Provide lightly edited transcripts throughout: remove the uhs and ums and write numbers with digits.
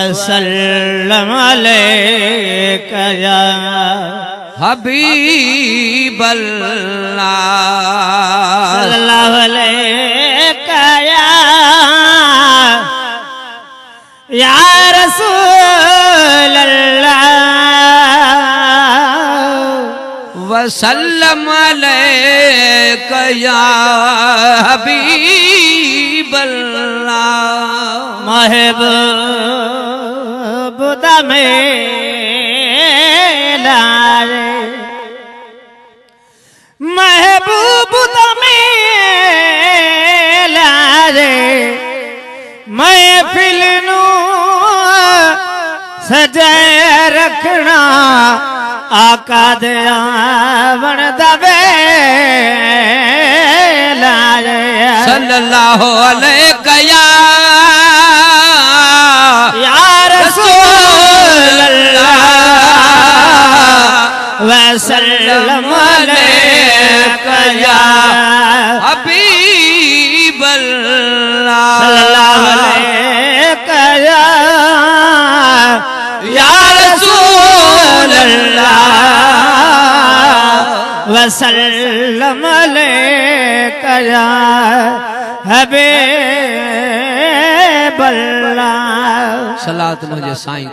वसल्लम अलैका या हबीबल्लाह सल्लल्लाहु अलैका या रसूलल्लाह वसल्लम अलैका या हबीबल्लाह महबूब मेरा रे महबूब मेरा रे महफिल नू सजाए रखना आका दे आवन दा वेला रे सल्लल्लाहु अलैका या रसूलल्लाह वसल्लम अलैका या हबीबल्लाह सल्लल्लाहु अलैका या रसूलल्लाह वसल्लम अलैका या हबीबल्लाह सलात मुझे साईं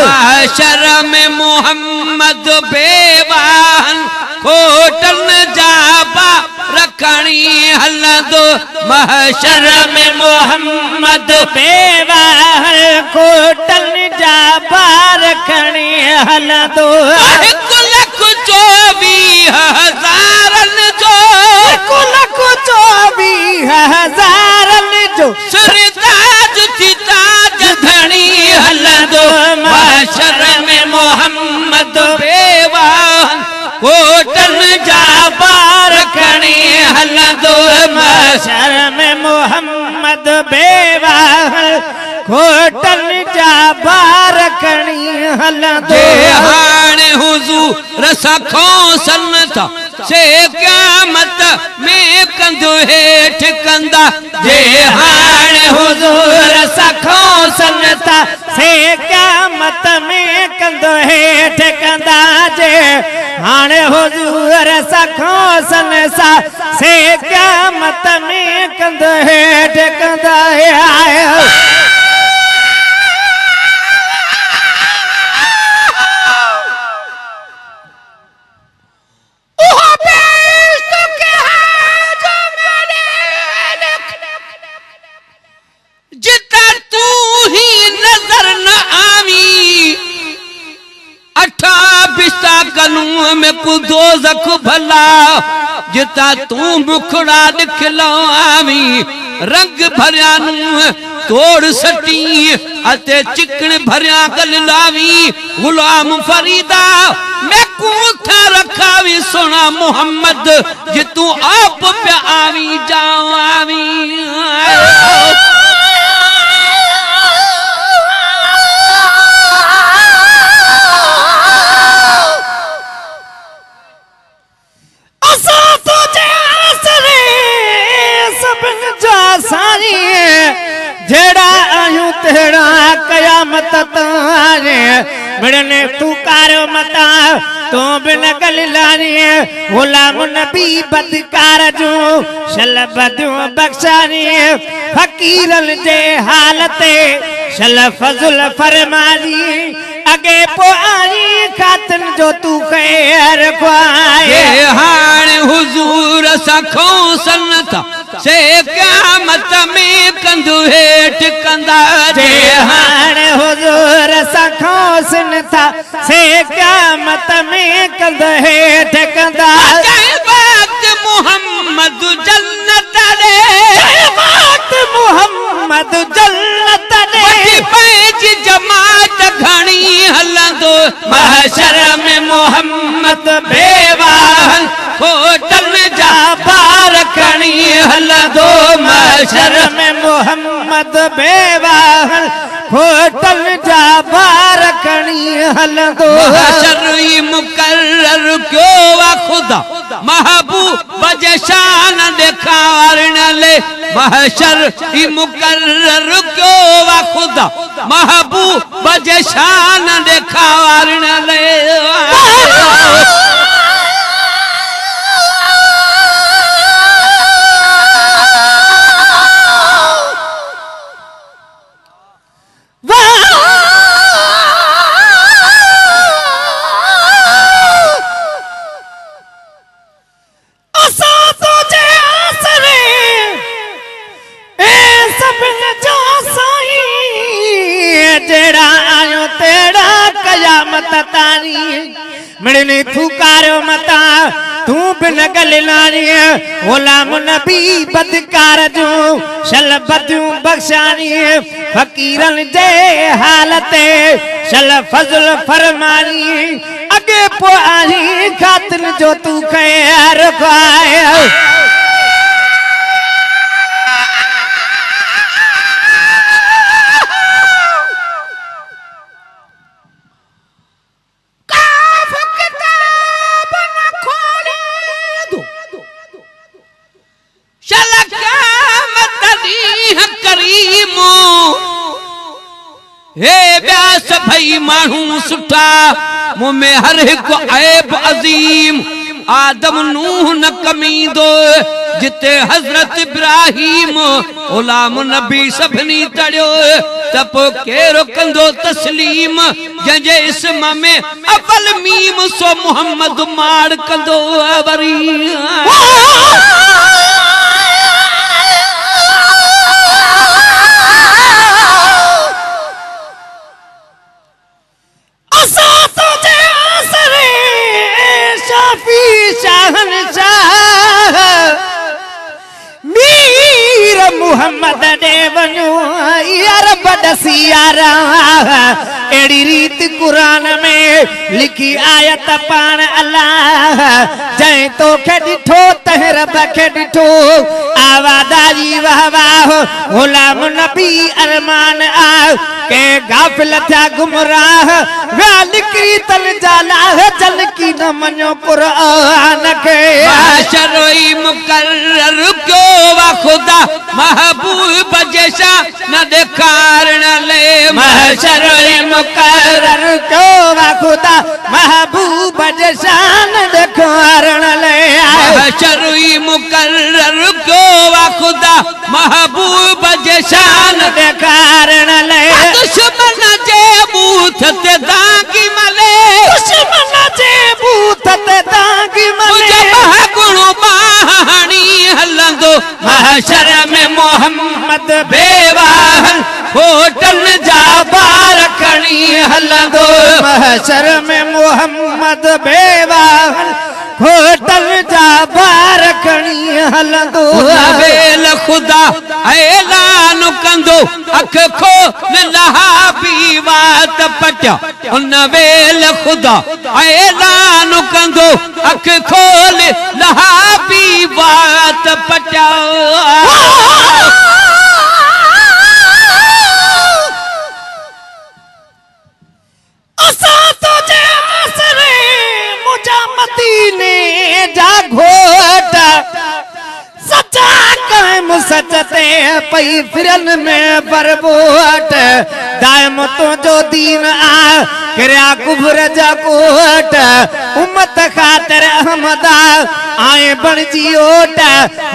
महशर में मोहम्मद बेवान कोटन जाबा रखणी हलंदो महशर में मोहम्मद बेवान कोटन जाबा रखणी हलंदो 1,24,000 जो 1,24,000 जो सरताज थी ताज धनी हलंदो महशर में मोहम्मद बेवान कोटन जाबा रखणी हलंदो महशर में मोहम्मद बेवान कोटन जाबा रखणी हलंदो हाणे हुजूर सखो सन्नता से क़यामत में कंधो हेठ कंदा जे हाणे हुजूर सखो सन्नता से क़यामत में कंधो हेठ कंदा जे हाणे हुजूर सखो सन्नता से क़यामत में कंधो हेठ कंदा आयो जिता तू ही नजर न आवी 28 कलूं में कुदो जख भला जिता तू मुखड़ा दिखलो आवी रंग भरिया नू तोड़ सटी अते चिकन भरिया गल लावी गुलाम फरीदा मैं कूठा रखावी सोना मोहम्मद जे तू आप पे आवी जाओ आवी जेड़ा आयूं तेरा कयामत तारे मिलने तू कारो मता तू बिन गल लानी गुलाम नबी बदकार जो शल बदू बख्शानी फकीरन जे हालते शल फजुल फरमानी अगे पोआनी खातन जो तू खैर ख्वाए हाणे हुजूर सखो सन्नता से क़यामत में कंधो हेठ कंदा जे हाणे हुजूर सखो सन्नता से क़यामत में कंधो हेठ कंदा वक्त मोहम्मद जन्नत रे वक्त मोहम्मद जन्नत रे पैज जमात घणी हलंदो महशर में मोहम्मद बेवान होटल जा बार खणी हलंदो महशर में मोहम्मद बेवाहन होटल जा बारकणी हलंदो महशर ई मुकर्रर क्यों वा खुदा महबूब जे शान ॾेखारण ले महशर ई मुकर्रर क्यों वा खुदा महबूब जे शान ॾेखारण ले मिड़ने तू कारो मता तू बिन गलनानी गुलाम नबी बदकार जो शल बदू बख्शानी फकीरन जे हालते शल फजल फरमानी अगे पो आही खातिन जो तू खैर पाए हे व्यास भई मानू सुठा मुँह में हर एक ऐब अजीम आदम नूह न कमी दो जिते हजरत इब्राहिम गुलाम नबी सभनी तड़ियो तप केरो कंदो तस्लीम जंहिंजे इस्म में अवल मीम सो मोहम्मद माड़ कंदो वरी मोहम्मद देवनु यार बदसियारा एड़ी रीत कुरान में लिखी आयत पान अल्लाह जय तो के डिठो तहर बखे डिठो आवादारी वाह वाह गुलाम नबी अरमान आ के गाफिल था गुमराह वालिकरी तल जाला जल की न मनो कुरान के महशरोई मुकर्रर क्यों वा खुदा महबूब जैसा न देखारण ले महशरोई मुकर्रर क्यों वा खुदा महबूब जैसा न देखारण ले महशरोई मुकर्रर क्यों वा खुदा महबूब जैसा न देखारण ले दुश्मन जे बूथ ते दागी मले दुश्मन जे बूथ ते दागी मले गुणो बाहणी हलंदो महशर में मोहम्मद बेवाहन होटल जा बारकणी हलंदो महशर में मोहम्मद बेवाहन होटल जा बारकणी हलंदो नवेल खुदा ऐलान कंदो अख खोल लहाबी वात पटिया नवेल खुदा ऐलान कंदो अख खोल लहाबी वात पटिया मदीने जा घोट सच्चा कायम सचते पई फिरन में बरबोट दायम तो जो दीन आ किरिया कुफर जा कोट उम्मत खातिर अहमदा आए बणजी ओट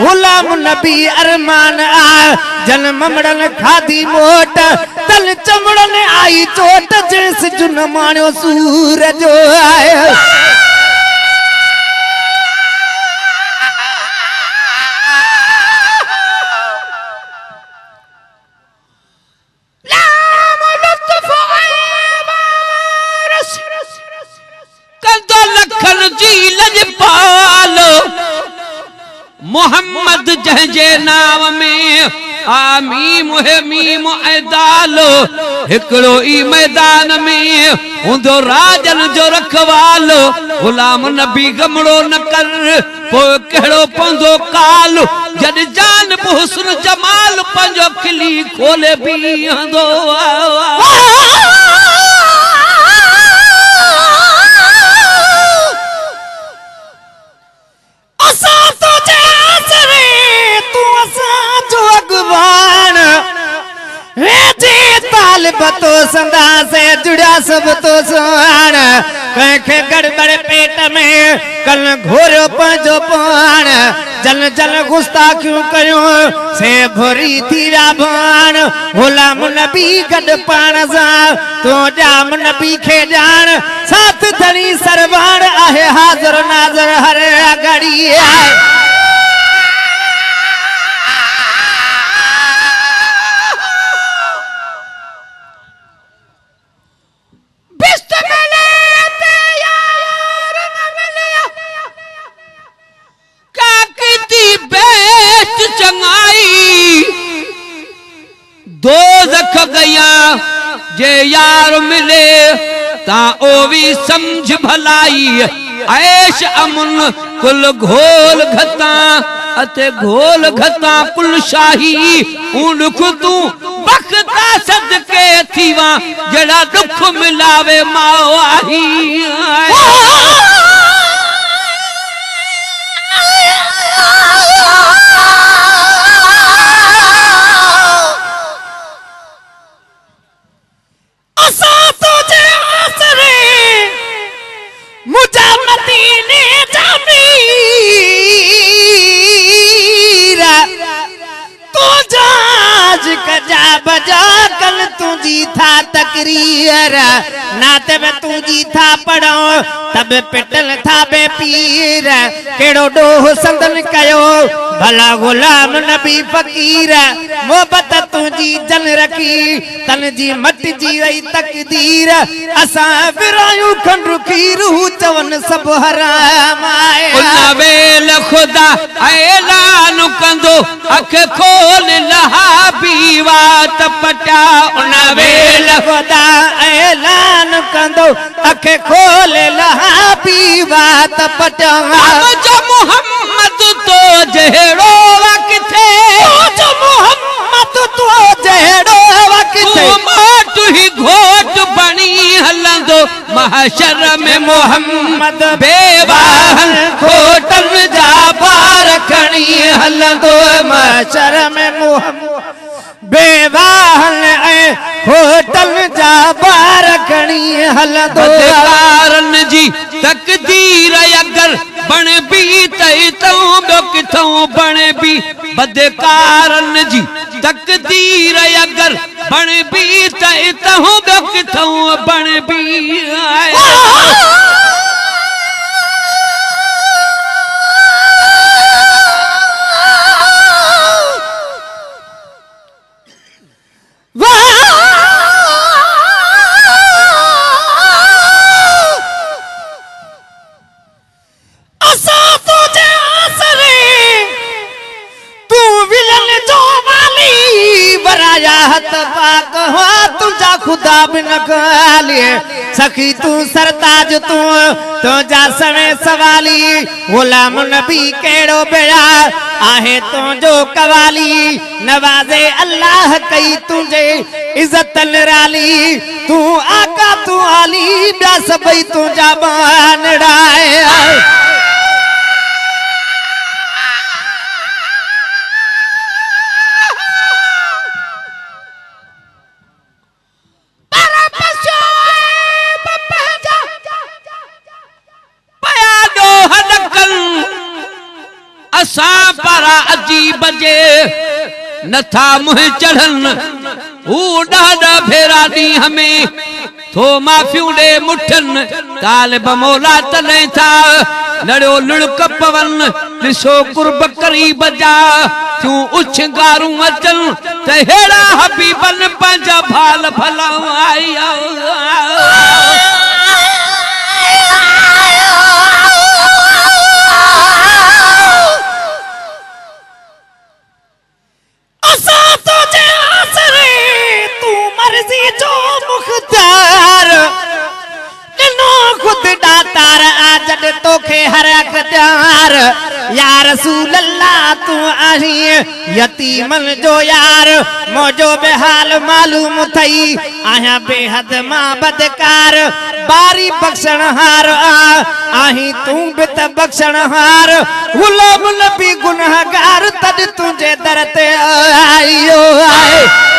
गुलाम नबी अरमान आ जन ममड़न खादी मोट तल चमड़न आई चोट जिस जुन माणो सूरज आए मोहम्मद जंहिंजे नाम में आमीम है मीम ऐदाल हिकड़ो ई मैदान में हुंदो राजन जो रखवाल गुलाम नबी गमड़ो न कर पोइ कहिड़ो पवंदो काल जॾ जान हुस्न जमाल पंहिंजो खिली खोले बीहंदो बतो संदा से जुड़ा सब तो सुहान कंखे गड़बड़ पेट में कल घोरो पंजो पान जल जल गुस्ताखियूं कयूं से भोरी थी राभान गुलाम नबी गड पान सां तो जाम नबी खे जान साथ धनी सरवान आहे हाज़र नाज़र हर घड़ी आहे दो जख गया जे यार मिले ता ओ भी समझ भलाई ऐश अमन कुल घोल घता अते घोल घता कुल शाही उन खुदू बखता सदके थीवा जड़ा दुख मिलावे माओ आही बजा कल तुझी था तकरीर नाते में तुझी था पढ़ो तब पिटल था बे पीर केड़ो डोह संदन कयो भला गुलाम नबी फकीर मोहब्बत तुझी जन रखी तन जी मट जी रही तकदीर असा विरायू खंड खीर हु चवन सब हराम आए उन वेल खुदा ऐलान कंदो अख खोल लहा बीवा तपटा उन वेल खुदा ऐलान कंदो अख खोल लहा बीवा तपटा जो मोहम्मद तो जहेड़ो वक्ते जो मोहम्मद तो जहेड़ो वक्ते मोट ही घोट बनी हलंदो महशर में मोहम्मद बेवाहन खोटन जा बार खणी हलंदो महशर में मोहम्मद बेवाहन ऐ होटल जा बार खणी हलंदो बदकारन जी तकदीर अगर बण बी तई तऊं ॿियो किथों बण बी बदकारन जी तकदीर अगर बण बी तई तऊं ॿियो किथों बण बी तुझा खुदा बिन खालिए सखी तू सरताज तू तो जा सवे सवाली गुलाम नबी केड़ो बेड़ा आहे तो जो कवाली नवाजे अल्लाह कई तुझे इज्जत निराली तू आका तू आली ब्या सबई तुझा बानड़ाए असा पारा अजीब जे नथा मुह चढ़न हू ॾाढा भेरा ॾींहं में थो माफ़ियूं ॾे मुठन तालिब मौला तॾहिं था लड़ियो लुड़क पवन ॾिसो कुर्ब करीब जा थियूं उछंगारूं अचन त हेड़ा हबीबन पंहिंजा भाल भला आया हर अख्तियार या रसूल अल्लाह तू आही यतीमन जो यार मोजो बेहाल मालूम थई आया बेहद मां बदकार बारी बख्शण हार आही तू बित बख्शण हार गुलाम नबी गुनहगार तद तुझे दर ते आयो आए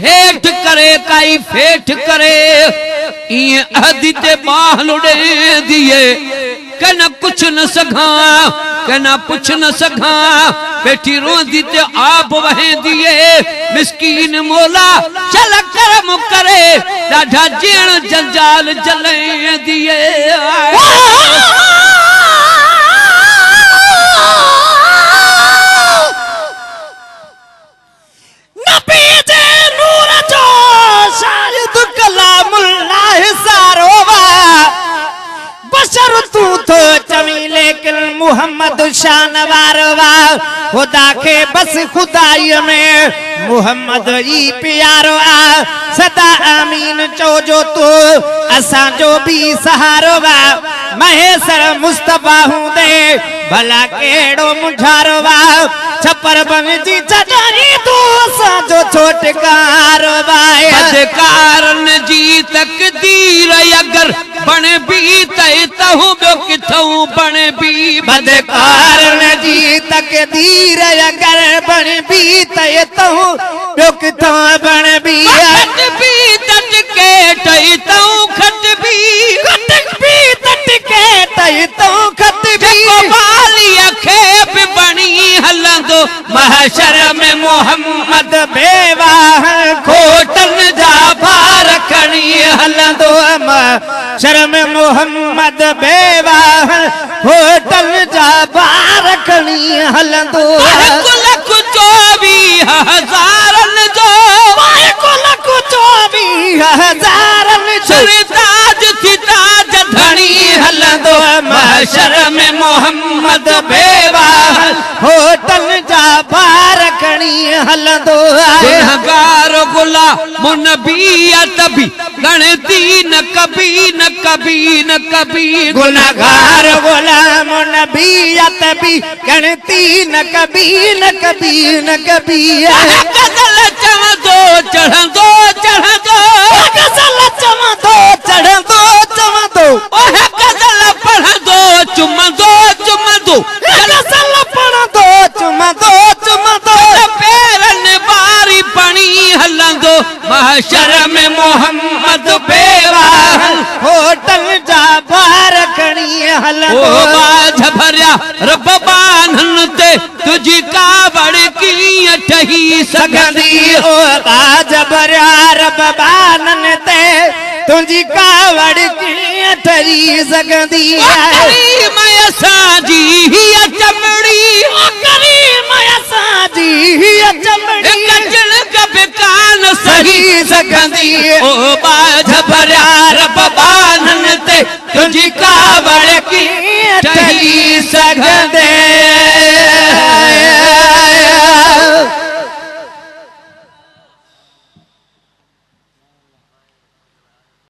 हेठ करे काई फेठ करे ये अहदी ते बाहल उड़े दिए कना कुछ न सघा कना पुछ न सघा बेटी रोंदी ते आप वहे दिए मिस्कीन मोला चल करम करे ॾाढा जेण जंजाल जले दिए तू तो चवी लेकिन मुहम्मद शान वारवा खुदा के बस खुदाई में मुहम्मद ई प्यारो आ सदा आमीन चोजो तू असा जो भी सहारो वा महेसर मुस्तफा हूं दे भला केड़ो मुझारो वा छपर बन जी चटानी तू असा जो छोटकार वाए अधिकारन जी तकदीर अगर बण भी तई तहु बो किथऊ बण भी बदकारन जी तकदीर अगर बण भी तई तहु बो किथऊ बण भी तट के तई तहु खट भी तट के तई तहु खट भी बाली खे भी बणी हलंदो महशर में मोहम्मद बेवाह खोटन जा भार खणी हलंदो शर्म मोहम्मद बेवाह होटल जा बार खणी हलंदो लख 24,000 जो लख 24,000 ताज थी ताज धनी हलंदो महशर में मोहम्मद बेवाह होटल जा बार खणी हलंदो गुनहगार गुलाम नबीयत भी गणती न कभी न कभी न कभी गुनहगार गुलाम नबीयत भी गणती न कभी न कभी न कभी गजल चढ़ंदो चढ़ंदो चढ़ंदो गजल चढ़ंदो चढ़ंदो चढ़ंदो ओहे गजल पढ़ंदो चुमंदो चुमंदो गजल पढ़ंदो चुमंदो चुमंदो पेरन बारी पणी हलंदो महशर में मोहम्मद बेवाह होटल जा बार खणी हलंदो ओ बाझ भरिया रब बान्हन ते तुझी कावड़ की ठही सगंदी ओ बाझ भरिया रब बान्हन ते तुझी कावड़ की ठही सगंदी करीम असांजी हिय चमड़ी करीम असांजी हिय चमड़ी कजल कबे कान सही सगंदी ओ बाझ भरिया रब बान्हन ते तुझी कावड़ की ठही सगंदे